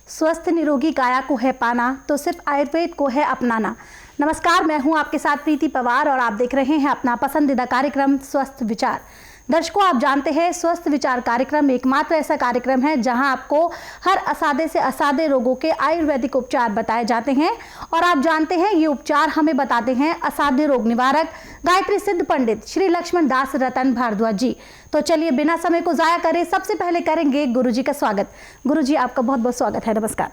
स्वस्थ निरोगी काया को है पाना तो सिर्फ आयुर्वेद को है अपनाना। नमस्कार, मैं हूं आपके साथ प्रीति पवार और आप देख रहे हैं अपना पसंदीदा कार्यक्रम स्वस्थ विचार। दर्शकों, आप जानते हैं स्वस्थ विचार कार्यक्रम एकमात्र ऐसा कार्यक्रम है जहां आपको हर असाध्य से असाध्य रोगों के आयुर्वेदिक उपचार बताए जाते हैं। और आप जानते हैं ये उपचार हमें बताते हैं असाध्य रोग निवारक गायत्री सिद्ध पंडित श्री लक्ष्मण दास रतन भारद्वाज जी। तो चलिए बिना समय को जाया करें, सबसे पहले करेंगे गुरुजी का स्वागत। गुरुजी, आपका बहुत बहुत स्वागत है। नमस्कार।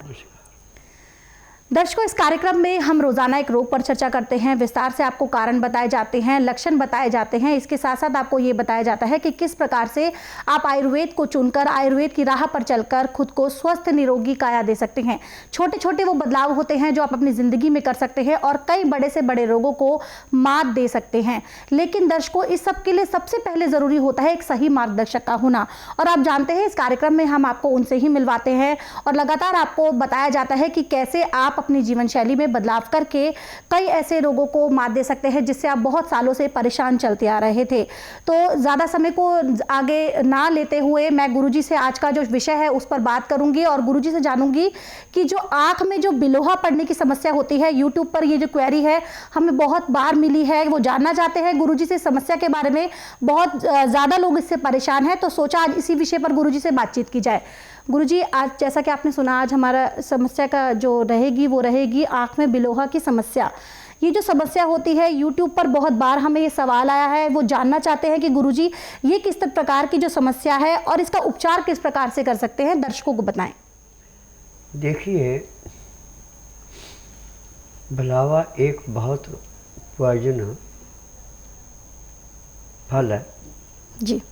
दर्शकों, इस कार्यक्रम में हम रोजाना एक रोग पर चर्चा करते हैं। विस्तार से आपको कारण बताए जाते हैं, लक्षण बताए जाते हैं। इसके साथ साथ आपको ये बताया जाता है कि किस प्रकार से आप आयुर्वेद को चुनकर आयुर्वेद की राह पर चलकर खुद को स्वस्थ निरोगी काया दे सकते हैं। छोटे छोटे वो बदलाव होते हैं जो आप अपनी जिंदगी में कर सकते हैं और कई बड़े से बड़े रोगों को मात दे सकते हैं। लेकिन दर्शकों, इस सब के लिए सबसे पहले जरूरी होता है एक सही मार्गदर्शक का होना। और आप जानते हैं इस कार्यक्रम में हम आपको उनसे ही मिलवाते हैं और लगातार आपको बताया जाता है कि कैसे आप अपनी जीवन शैली में बदलाव करके कई ऐसे रोगों को मात दे सकते हैं जिससे आप बहुत सालों से परेशान चलते आ रहे थे। तो ज़्यादा समय को आगे ना लेते हुए मैं गुरुजी से आज का जो विषय है उस पर बात करूंगी और गुरुजी से जानूंगी कि जो आंख में जो बिलोहा पड़ने की समस्या होती है, यूट्यूब पर ये जो क्वेरी है हमें बहुत बार मिली है, वो जानना चाहते हैं गुरुजी से समस्या के बारे में। बहुत ज़्यादा लोग इससे परेशान हैं, तो सोचा आज इसी विषय पर गुरुजी से बातचीत की जाए। गुरुजी, आज जैसा कि आपने सुना, आज हमारा समस्या का जो रहेगी वो रहेगी आँख में बिलोहा की समस्या। ये जो समस्या होती है, यूट्यूब पर बहुत बार हमें ये सवाल आया है, वो जानना चाहते हैं कि गुरुजी ये किस प्रकार की जो समस्या है और इसका उपचार किस प्रकार से कर सकते हैं, दर्शकों को बताएं। देखिए, बिलावा एक बहुत पॉइजन फल है जी।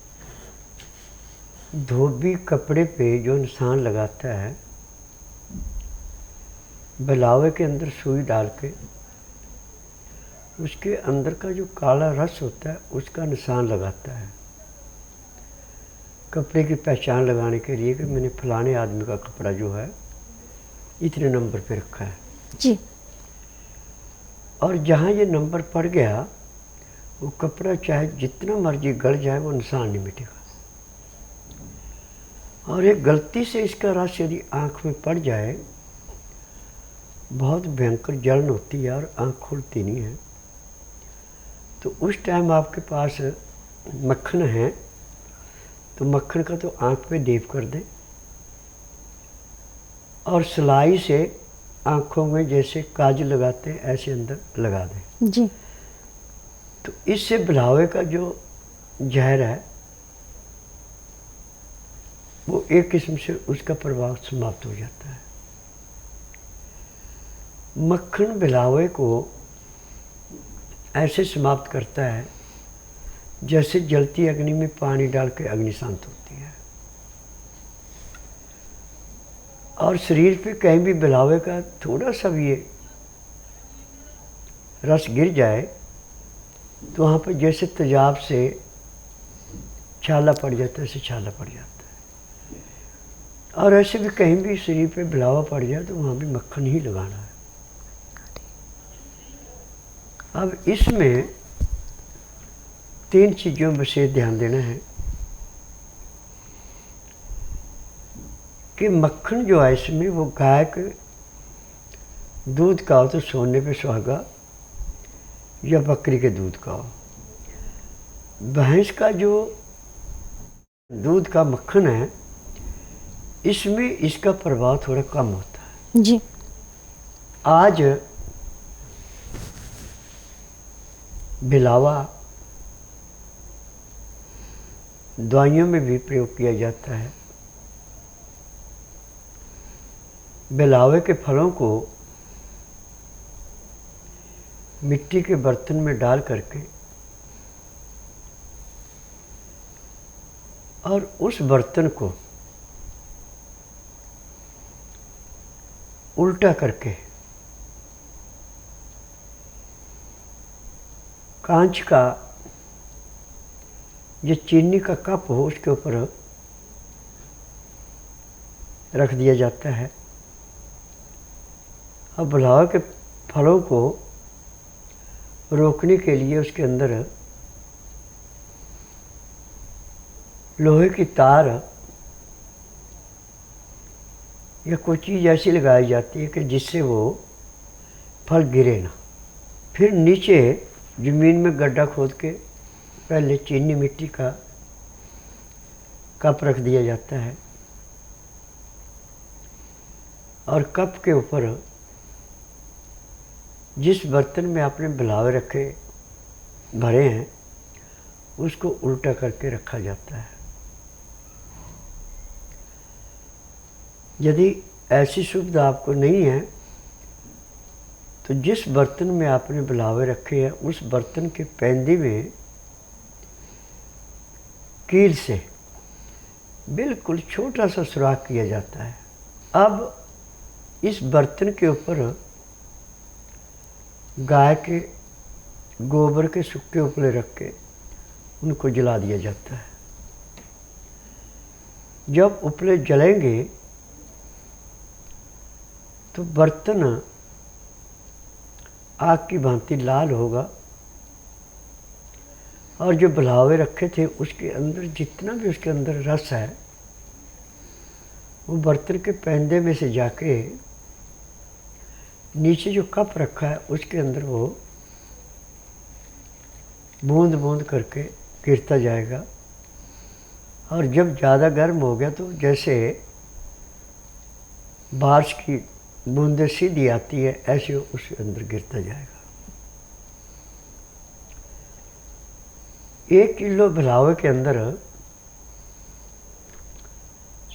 धोबी कपड़े पे जो निशान लगाता है, बिलावे के अंदर सुई डाल के उसके अंदर का जो काला रस होता है उसका निशान लगाता है कपड़े की पहचान लगाने के लिए कि मैंने फलाने आदमी का कपड़ा जो है इतने नंबर पे रखा है जी। और जहाँ ये नंबर पड़ गया वो कपड़ा चाहे जितना मर्जी गल जाए वो निशान नहीं मिटेगा। और एक गलती से इसका रस यदि आँख में पड़ जाए बहुत भयंकर जलन होती है और आँख खुलती नहीं है। तो उस टाइम आपके पास मक्खन है तो मक्खन का तो आँख पे लेप कर दें और सिलाई से आँखों में जैसे काजल लगाते हैं ऐसे अंदर लगा दें जी। तो इससे बिलावे का जो जहर है वो एक किस्म से उसका प्रभाव समाप्त हो जाता है। मक्खन बिलावे को ऐसे समाप्त करता है जैसे जलती अग्नि में पानी डाल के अग्नि शांत होती है। और शरीर पे कहीं भी बिलावे का थोड़ा सा भी ये रस गिर जाए तो वहाँ पर जैसे तेजाब से छाला पड़ जाता है, ऐसे छाला पड़ जाता है। और ऐसे भी कहीं भी शरीर पे बिलावा पड़ जाए तो वहाँ भी मक्खन ही लगाना है। अब इसमें 3 चीज़ों में विशेष ध्यान देना है कि मक्खन जो है इसमें वो गाय के दूध का हो तो सोने पे सुहागा या बकरी के दूध का हो। भैंस का जो दूध का मक्खन है इसमें इसका प्रभाव थोड़ा कम होता है जी। आज बिलावा दवाइयों में भी प्रयोग किया जाता है। बिलावे के फलों को मिट्टी के बर्तन में डाल करके और उस बर्तन को उल्टा करके कांच का जो चीनी का कप हो उसके ऊपर रख दिया जाता है और बिलावा के फलों को रोकने के लिए उसके अंदर लोहे की तार या कोई चीज़ ऐसी लगाई जाती है कि जिससे वो फल गिरे ना। फिर नीचे ज़मीन में गड्ढा खोद के पहले चीनी मिट्टी का कप रख दिया जाता है और कप के ऊपर जिस बर्तन में आपने बिलावे रखे भरे हैं उसको उल्टा करके रखा जाता है। यदि ऐसी सुविधा आपको नहीं है तो जिस बर्तन में आपने बिलावे रखे हैं उस बर्तन के पैंदी में कील से बिल्कुल छोटा सा सुराख किया जाता है। अब इस बर्तन के ऊपर गाय के गोबर के सूखे उपले रख के उनको जला दिया जाता है। जब उपले जलेंगे तो बर्तन आग की भांति लाल होगा और जो बिलावे रखे थे उसके अंदर जितना भी उसके अंदर रस है वो बर्तन के पैंदे में से जाके नीचे जो कप रखा है उसके अंदर वो बूंद बूंद करके गिरता जाएगा। और जब ज़्यादा गर्म हो गया तो जैसे बारिश की बूंदें सीधी आती है ऐसे उसके अंदर गिरता जाएगा। 1 किलो बिलावे के अंदर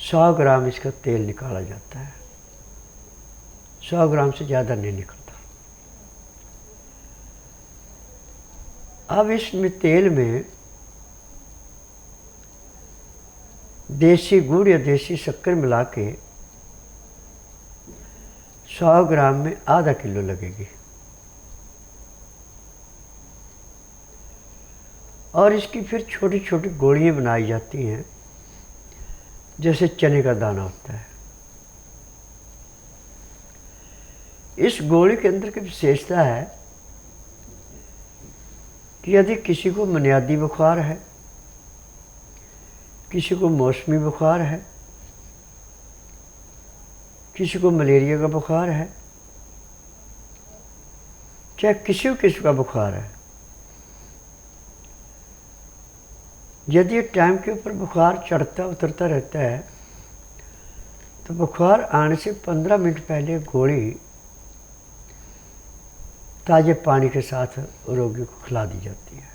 100 ग्राम इसका तेल निकाला जाता है। 100 ग्राम से ज़्यादा नहीं निकलता। अब इसमें तेल में देसी गुड़ या देसी शक्कर मिला के 100 ग्राम में आधा किलो लगेगी और इसकी फिर छोटी छोटी गोलियां बनाई जाती हैं जैसे चने का दाना होता है। इस गोली के अंदर की विशेषता है कि यदि किसी को बुनियादी बुखार है, किसी को मौसमी बुखार है, किसी को मलेरिया का बुखार है, चाहे किसी किस्म का बुखार है, यदि टाइम के ऊपर बुखार चढ़ता उतरता रहता है तो बुखार आने से 15 मिनट पहले गोली ताज़े पानी के साथ रोगी को खिला दी जाती है।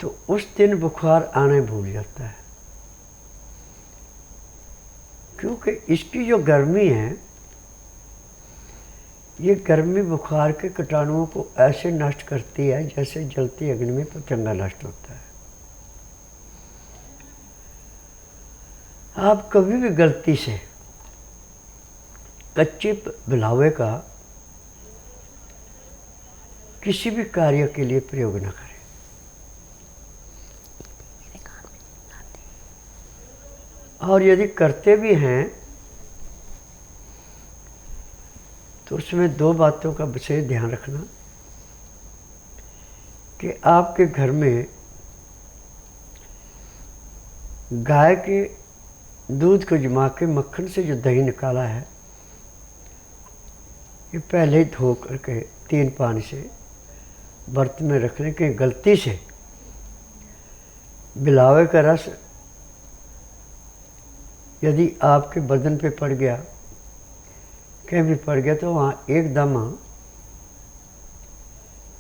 तो उस दिन बुखार आने भूल जाता है, क्योंकि इसकी जो गर्मी है ये गर्मी बुखार के कीटाणुओं को ऐसे नष्ट करती है जैसे जलती अग्नि में पतंगा नष्ट होता है। आप कभी भी गलती से कच्चे बिलावे का किसी भी कार्य के लिए प्रयोग न करें। और यदि करते भी हैं तो उसमें 2 बातों का विशेष ध्यान रखना कि आपके घर में गाय के दूध को जमा के मक्खन से जो दही निकाला है ये पहले ही धो करके 3 पानी से बर्तन में रख लें कि गलती से बिलावे का रस यदि आपके बदन पे पड़ गया, कहीं भी पड़ गया, तो वहाँ एकदम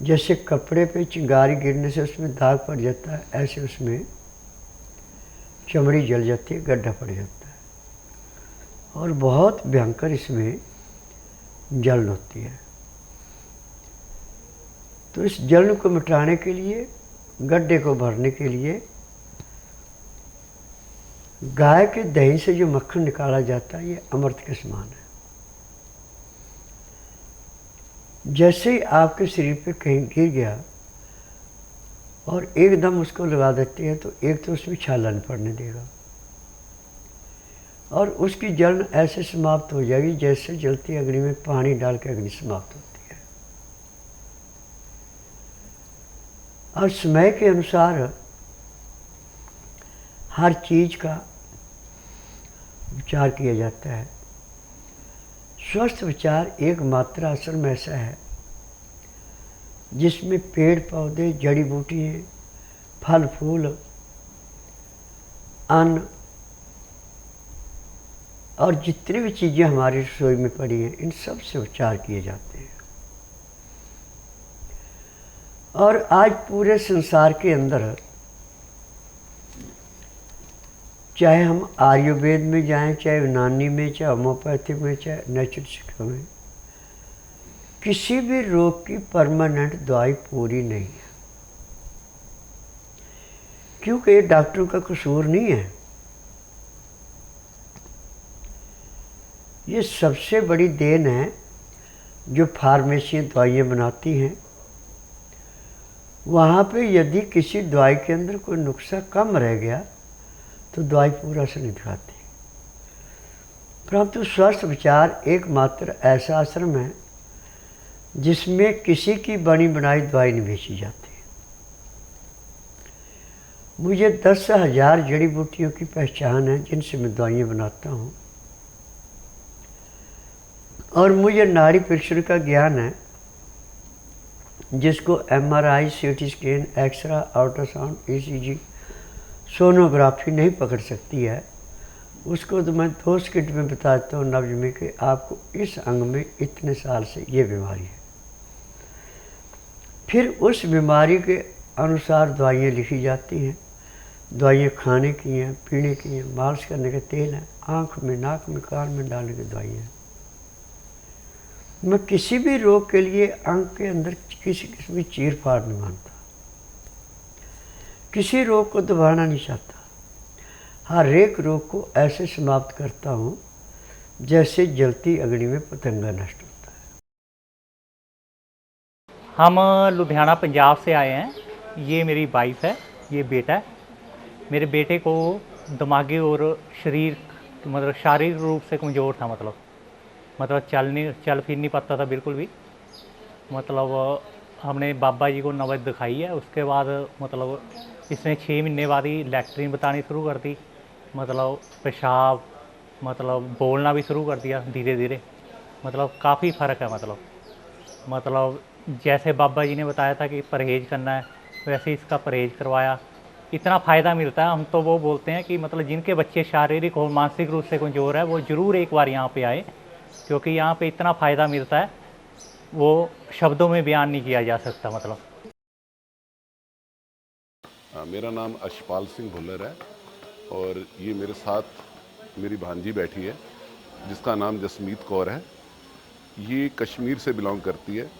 जैसे कपड़े पे चिंगारी गिरने से उसमें दाग पड़ जाता है ऐसे उसमें चमड़ी जल जाती है, गड्ढा पड़ जाता है और बहुत भयंकर इसमें जलन होती है। तो इस जलन को मिटाने के लिए, गड्ढे को भरने के लिए गाय के दही से जो मक्खन निकाला जाता है ये अमृत के समान है। जैसे ही आपके शरीर पे कहीं गिर गया और एकदम उसको लगा देती है तो एक तो उसमें छाला नहीं पड़ने देगा और उसकी जलन ऐसे समाप्त हो जाएगी जैसे जलती अग्नि में पानी डाल के अग्नि समाप्त होती है। और समय के अनुसार हर चीज़ का विचार किया जाता है। स्वस्थ विचार एकमात्र आश्रम ऐसा है जिसमें पेड़ पौधे, जड़ी बूटियाँ, फल फूल, अन्न और जितनी भी चीज़ें हमारी रसोई में पड़ी हैं, इन सब से उपचार किए जाते हैं। और आज पूरे संसार के अंदर, चाहे हम आयुर्वेद में जाएं, चाहे यूनानी में, चाहे होम्योपैथिक में, चाहे नेचुरल चिकित्सा में, किसी भी रोग की परमानेंट दवाई पूरी नहीं है, क्योंकि ये डॉक्टरों का कसूर नहीं है। ये सबसे बड़ी देन है जो फार्मेसियाँ दवाइयाँ बनाती हैं। वहाँ पे यदि किसी दवाई के अंदर कोई नुस्खा कम रह गया तो दवाई पूरा असर नहीं दिखाती। परंतु स्वस्थ विचार एकमात्र ऐसा आश्रम है जिसमें किसी की बनी बनाई दवाई नहीं बेची जाती। मुझे 10,000 जड़ी बूटियों की पहचान है जिनसे मैं दवाइयाँ बनाता हूँ, और मुझे नाड़ी परीक्षण का ज्ञान है जिसको MRI, CT scan, X-ray, ultrasound, ECG, sonography नहीं पकड़ सकती है। उसको तो मैं 2 सेकंड में बताता हूँ नवजन्मे के, आपको इस अंग में इतने साल से ये बीमारी है। फिर उस बीमारी के अनुसार दवाइयाँ लिखी जाती हैं। दवाइयाँ खाने की हैं, पीने की हैं, मालिश करने के तेल हैं, आँख में, नाक में, कान में डालने की दवाइयाँ हैं। मैं किसी भी रोग के लिए अंग के अंदर किसी किस्म की चीर फाड़ नहीं मानता, किसी रोग को दबाना नहीं चाहता। हर एक रोग को ऐसे समाप्त करता हूँ जैसे जलती अग्नि में पतंगा नष्ट होता है। हम लुधियाना पंजाब से आए हैं। ये मेरी वाइफ है, ये बेटा है। मेरे बेटे को दिमागी और शरीर मतलब शारीरिक रूप से कमज़ोर था, मतलब चल फिर नहीं पाता था बिल्कुल भी। मतलब हमने बाबा जी को नौबत दिखाई है। उसके बाद मतलब इसने 6 महीने बाद ही लैट्रीन बतानी शुरू कर दी, मतलब पेशाब, मतलब बोलना भी शुरू कर दिया धीरे धीरे। मतलब काफ़ी फ़र्क है। मतलब जैसे बाबा जी ने बताया था कि परहेज़ करना है, वैसे इसका परहेज़ करवाया। इतना फ़ायदा मिलता है। हम तो वो बोलते हैं कि मतलब जिनके बच्चे शारीरिक और मानसिक रूप से कमज़ोर है वो ज़रूर एक बार यहाँ पे आए, क्योंकि यहाँ पे इतना फ़ायदा मिलता है वो शब्दों में बयान नहीं किया जा सकता। मेरा नाम अशपाल सिंह भुल्लर है और ये मेरे साथ मेरी भांजी बैठी है जिसका नाम जसमीत कौर है। ये कश्मीर से बिलोंग करती है।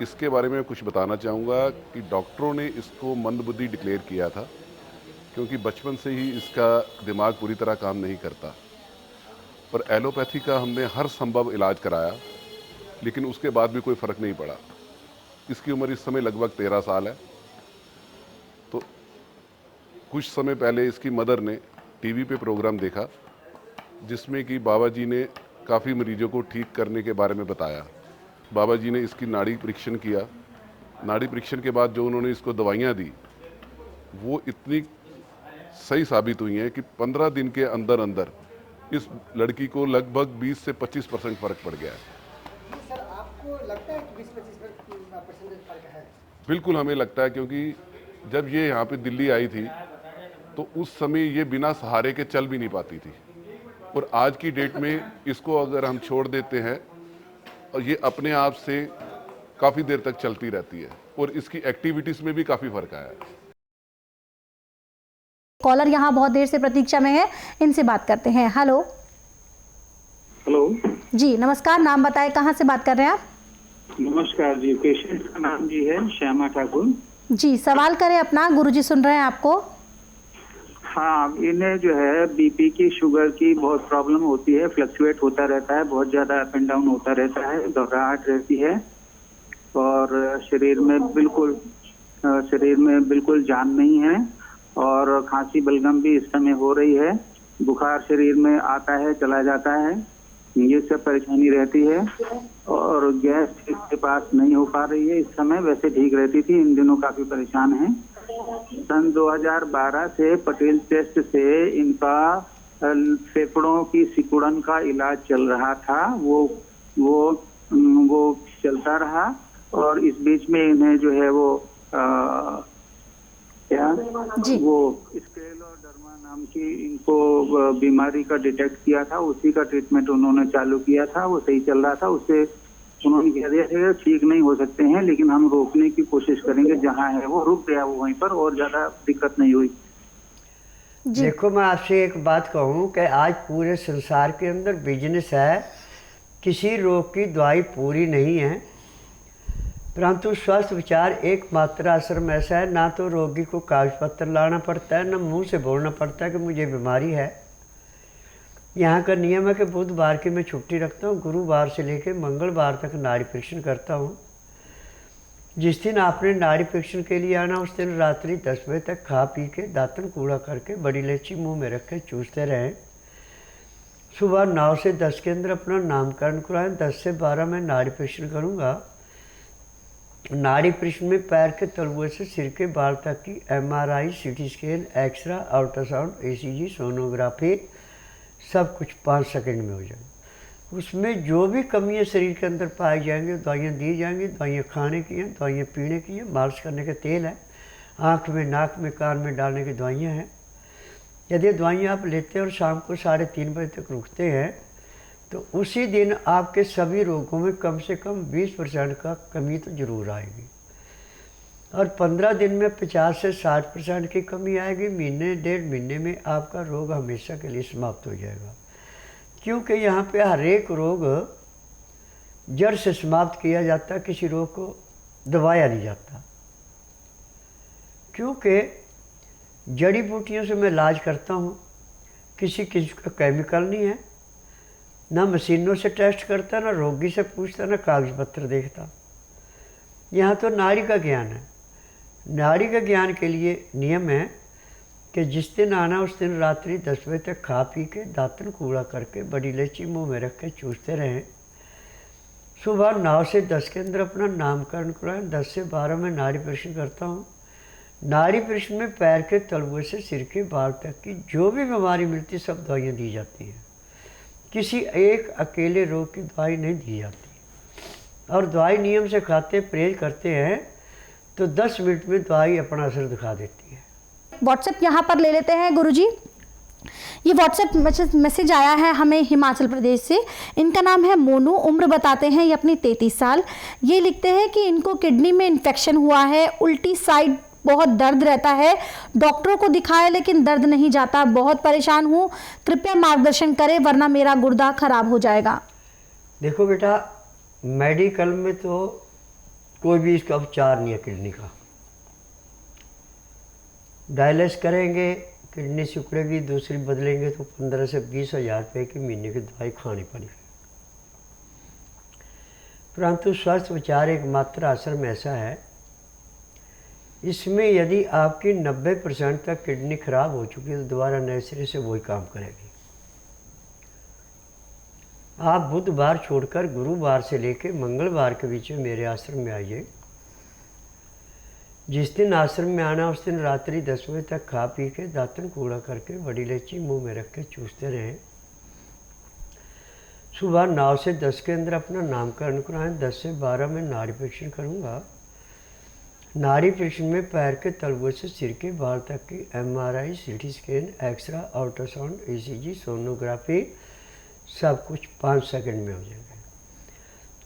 इसके बारे में कुछ बताना चाहूँगा कि डॉक्टरों ने इसको मंदबुद्धि डिक्लेयर किया था, क्योंकि बचपन से ही इसका दिमाग पूरी तरह काम नहीं करता। पर एलोपैथी का हमने हर संभव इलाज कराया, लेकिन उसके बाद भी कोई फ़र्क नहीं पड़ा। इसकी उम्र इस समय लगभग 13 साल है। तो कुछ समय पहले इसकी मदर ने टीवी पे प्रोग्राम देखा जिसमें कि बाबा जी ने काफ़ी मरीजों को ठीक करने के बारे में बताया। बाबा जी ने इसकी नाड़ी परीक्षण किया। नाड़ी परीक्षण के बाद जो उन्होंने इसको दवाइयाँ दी वो इतनी सही साबित हुई हैं कि 15 दिन के अंदर अंदर इस लड़की को लगभग 20 से 25% फ़र्क पड़ गया है। सर, आपको लगता है कि 20-25% फ़र्क है? बिल्कुल हमें लगता है, क्योंकि जब ये यहाँ पे दिल्ली आई थी तो उस समय ये बिना सहारे के चल भी नहीं पाती थी, और आज की डेट में इसको अगर हम छोड़ देते हैं और ये अपने आप से काफ़ी देर तक चलती रहती है, और इसकी एक्टिविटीज़ में भी काफ़ी फ़र्क आया है। कॉलर यहाँ बहुत देर से प्रतीक्षा में है, इनसे बात करते हैं। हेलो जी, नमस्कार। नाम बताएं, कहाँ से बात कर रहे हैं आप? नमस्कार जी, पेशेंट का नाम जी है श्यामा ठाकुर जी। सवाल करें अपना, गुरुजी सुन रहे हैं आपको। हाँ, इन्हें जो है बीपी की, शुगर की बहुत प्रॉब्लम होती है, फ्लक्चुएट होता रहता है, बहुत ज़्यादा अप एंड डाउन होता रहता है, घबराहट रहती है और शरीर में बिल्कुल जान नहीं है, और खांसी बलगम भी इस समय हो रही है। बुखार शरीर में आता है चला जाता है, ये सब परेशानी रहती है, और गैस ठीक के पास नहीं हो पा रही है इस समय। वैसे ठीक रहती थी, इन दिनों काफ़ी परेशान है। सन 2012 से पटेल टेस्ट से इनका फेफड़ों की सिकुड़न का इलाज चल रहा था। वो चलता रहा और इस बीच में इन्हें जो है वो वो स्क्लेरोडर्मा नाम की इनको बीमारी का डिटेक्ट किया था। उसी का ट्रीटमेंट उन्होंने चालू किया था, वो सही चल रहा था। उससे उन्होंने कह दिया था ठीक नहीं हो सकते हैं, लेकिन हम रोकने की कोशिश करेंगे। जहां है वो रुक गया वो वहीं पर, और ज्यादा दिक्कत नहीं हुई। देखो, मैं आपसे एक बात कहूँ कि आज पूरे संसार के अंदर बिजनेस है, किसी रोग की दवाई पूरी नहीं है, परंतु स्वस्थ विचार एकमात्र आश्रम ऐसा है, ना तो रोगी को कागज पत्र लाना पड़ता है, ना मुंह से बोलना पड़ता है कि मुझे बीमारी है। यहाँ का नियम है कि बुधवार की मैं छुट्टी रखता हूँ, गुरुवार से लेकर मंगलवार तक नाड़ी परीक्षण करता हूँ। जिस दिन आपने नाड़ी परीक्षण के लिए आना, उस दिन रात्रि 10 बजे तक खा पी के दातन कूड़ा करके बड़ी इलायची मुँह में रख के चूसते रहें। सुबह 9 से 10 के अंदर अपना नामकरण कराएं। 10 से 12 में नाड़ी परीक्षण करूँगा। नाड़ी परीक्षण में पैर के तलुए से सिर के बाल तक की MRI, CT scan, X-ray, ultrasound, ECG, sonography सब कुछ 5 सेकंड में हो जाएगा। उसमें जो भी कमियां शरीर के अंदर पाई जाएंगी दवाइयाँ दी जाएंगी। दवाइयाँ खाने की हैं, दवाइयाँ पीने की हैं, मालिश करने का तेल है, आँख में, नाक में, कान में डालने की दवाइयाँ हैं। यदि दवाइयाँ आप लेते हैं और शाम को 3:30 बजे तक रुकते हैं तो उसी दिन आपके सभी रोगों में कम से कम 20% का कमी तो ज़रूर आएगी, और 15 दिन में 50 से 60% की कमी आएगी। महीने 1.5 महीने में आपका रोग हमेशा के लिए समाप्त हो जाएगा, क्योंकि यहाँ पे हर एक रोग जड़ से समाप्त किया जाता है, किसी रोग को दबाया नहीं जाता। क्योंकि जड़ी बूटियों से मैं इलाज करता हूँ, किसी का केमिकल नहीं है, ना मशीनों से टेस्ट करता, ना रोगी से पूछता, ना कागज पत्र देखता। यहाँ तो नाड़ी का ज्ञान है। नाड़ी का ज्ञान के लिए नियम है कि जिस दिन आना उस दिन रात्रि 10 बजे तक खा पी के दातन कूड़ा करके बड़ी इलायची मुँह में रख के चूसते रहें। सुबह 9 से 10 के अंदर अपना नामकरण कराएं। 10 से 12 में नाड़ी परीक्षण करता हूँ। नाड़ी परीक्षण में पैर के तलुए से सिर के बाल तक की जो भी बीमारी मिलती सब दवाइयाँ दी जाती हैं। किसी एक अकेले रोग की दवाई नहीं दी जाती, और दवाई नियम से खाते परहेज करते हैं तो 10 मिनट में दवाई अपना असर दिखा देती है। व्हाट्सएप यहाँ पर ले लेते हैं गुरुजी। ये व्हाट्सएप मैसेज आया है हमें हिमाचल प्रदेश से। इनका नाम है मोनू, उम्र बताते हैं ये अपनी 33 साल। ये लिखते हैं कि इनको किडनी में इन्फेक्शन हुआ है, उल्टी साइड बहुत दर्द रहता है, डॉक्टरों को दिखाया लेकिन दर्द नहीं जाता, बहुत परेशान हूँ, कृपया मार्गदर्शन करें वरना मेरा गुर्दा खराब हो जाएगा। देखो बेटा, मेडिकल में तो कोई भी इसका उपचार नहीं है किडनी का। डायलिसिस करेंगे, किडनी सिकुड़ेगी, दूसरी बदलेंगे तो 15 से 20 हज़ार रुपये की महीने की दवाई खानी पड़ेगी। परंतु स्वस्थ विचार एकमात्र आश्रम ऐसा है, इसमें यदि आपकी 90% तक किडनी खराब हो चुकी है तो दोबारा नए सिरे से वही काम करेगी। आप बुधवार छोड़कर गुरुवार से लेकर मंगलवार के बीच में मेरे आश्रम में आइए। जिस दिन आश्रम में आना उस दिन रात्रि 10 बजे तक खा पी के दातन कूड़ा करके बड़ी इलायची मुंह में रख के चूसते रहें। सुबह 9 से 10 के अंदर अपना नामकरण कराएं। 10 से 12 में नाड़ी परीक्षण करूँगा। नाड़ी परीक्षण में पैर के तलुए से सिर के बाल तक की MRI, CT scan, X-ray, ultrasound, ECG, sonography सब कुछ 5 सेकंड में हो जाएगा।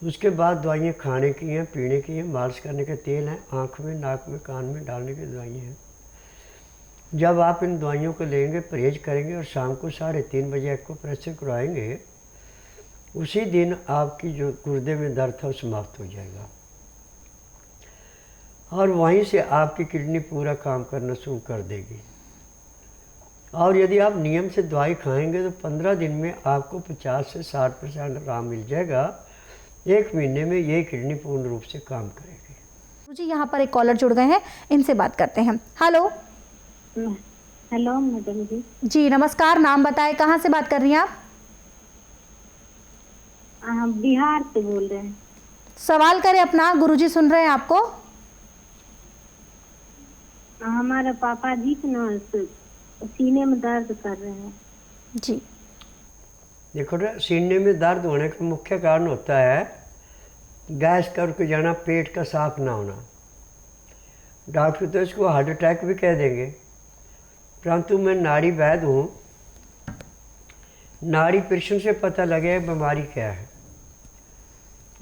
उसके बाद दवाइयाँ खाने की हैं, पीने की हैं, मालिश करने के तेल हैं, आँख में, नाक में, कान में डालने की दवाइयाँ हैं। जब आप इन दवाइयों को लेंगे, परहेज करेंगे और शाम को 3:30 बजे आपको प्रेशर करवाएंगे, उसी दिन आपकी जो गुर्दे में दर्द था वो समाप्त हो जाएगा, और वहीं से आपकी किडनी पूरा काम करना शुरू कर देगी। और यदि आप नियम से दवाई खाएंगे तो 15 दिन में आपको 50 से 60% आराम मिल जाएगा। 1 महीने में ये किडनी पूर्ण रूप से काम करेगी। जी, यहाँ पर एक कॉलर जुड़ गए हैं, इनसे बात करते हैं। हेलो। हेलो मैडम जी। जी नमस्कार, नाम बताएं, कहाँ से बात कर रही हैं आप? बिहार से बोल रहे हैं। सवाल करें अपना, गुरुजी सुन रहे हैं आपको। हमारे पापा जी के ना सीने में दर्द कर रहे हैं। जी, देखो ना, सीने में दर्द होने का मुख्य कारण होता है गैस का रुक जाना, पेट का साफ ना होना। डॉक्टर तो इसको हार्ट अटैक भी कह देंगे, परंतु मैं नाड़ी वैद्य हूँ। नाड़ी परीक्षण से पता लगे बीमारी क्या है।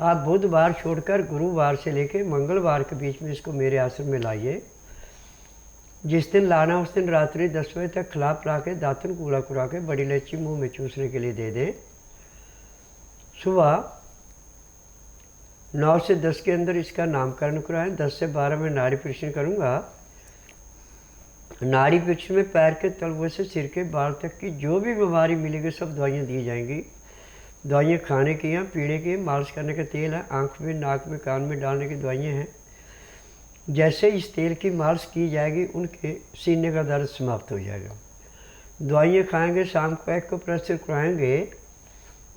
आप बुधवार छोड़कर गुरुवार से लेकर मंगलवार के बीच में इसको मेरे आश्रम में लाइए। जिस दिन लाना उस दिन रात्रि 10 बजे तक खिला पिला के दातुन कूड़ा कुड़ा के बड़ी इलायची मुंह में चूसने के लिए दे दें। सुबह 9 से 10 के अंदर इसका नामकरण कराएं। 10 से 12 में नाड़ी परीक्षण करूँगा। नाड़ी परीक्षण में पैर के तलवे से सिर के बाल तक की जो भी बीमारी मिलेगी सब दवाइयाँ दी जाएंगी। दवाइयाँ खाने की हैं, पीने की, मालिश करने का तेल है, आँख में, नाक में, कान में डालने की दवाइयाँ हैं। जैसे इस तेल की मालिश की जाएगी उनके सीने का दर्द समाप्त हो जाएगा। दवाइयाँ खाएंगे, शाम को एक को प्रेशर कराएंगे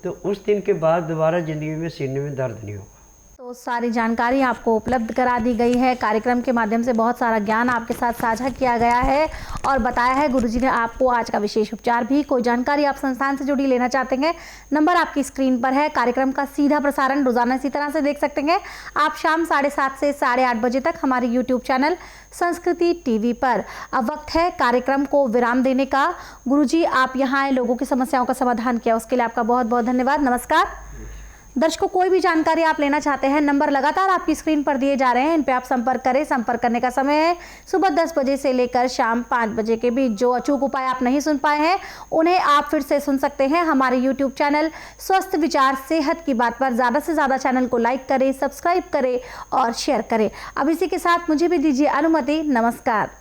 तो उस दिन के बाद दोबारा ज़िंदगी में सीने में दर्द नहीं होगा। तो सारी जानकारी आपको उपलब्ध करा दी गई है। कार्यक्रम के माध्यम से बहुत सारा ज्ञान आपके साथ साझा किया गया है और बताया है गुरुजी ने आपको आज का विशेष उपचार भी। कोई जानकारी आप संस्थान से जुड़ी लेना चाहते हैं, नंबर आपकी स्क्रीन पर है। कार्यक्रम का सीधा प्रसारण रोजाना इसी तरह से देख सकते हैं आप शाम 7:30 से 8:30 बजे तक हमारे यूट्यूब चैनल संस्कृति टीवी पर। अब वक्त है कार्यक्रम को विराम देने का। गुरुजी, आप यहाँ आए, लोगों की समस्याओं का समाधान किया, उसके लिए आपका बहुत बहुत धन्यवाद। नमस्कार। दर्शकों, कोई भी जानकारी आप लेना चाहते हैं, नंबर लगातार आपकी स्क्रीन पर दिए जा रहे हैं, इन पे आप संपर्क करें। संपर्क करने का समय है सुबह 10 बजे से लेकर शाम 5 बजे के बीच। जो अचूक उपाय आप नहीं सुन पाए हैं उन्हें आप फिर से सुन सकते हैं हमारे यूट्यूब चैनल स्वस्थ विचार सेहत की बात पर। ज़्यादा से ज़्यादा चैनल को लाइक करें, सब्सक्राइब करें और शेयर करें। अब इसी के साथ मुझे भी दीजिए अनुमति। नमस्कार।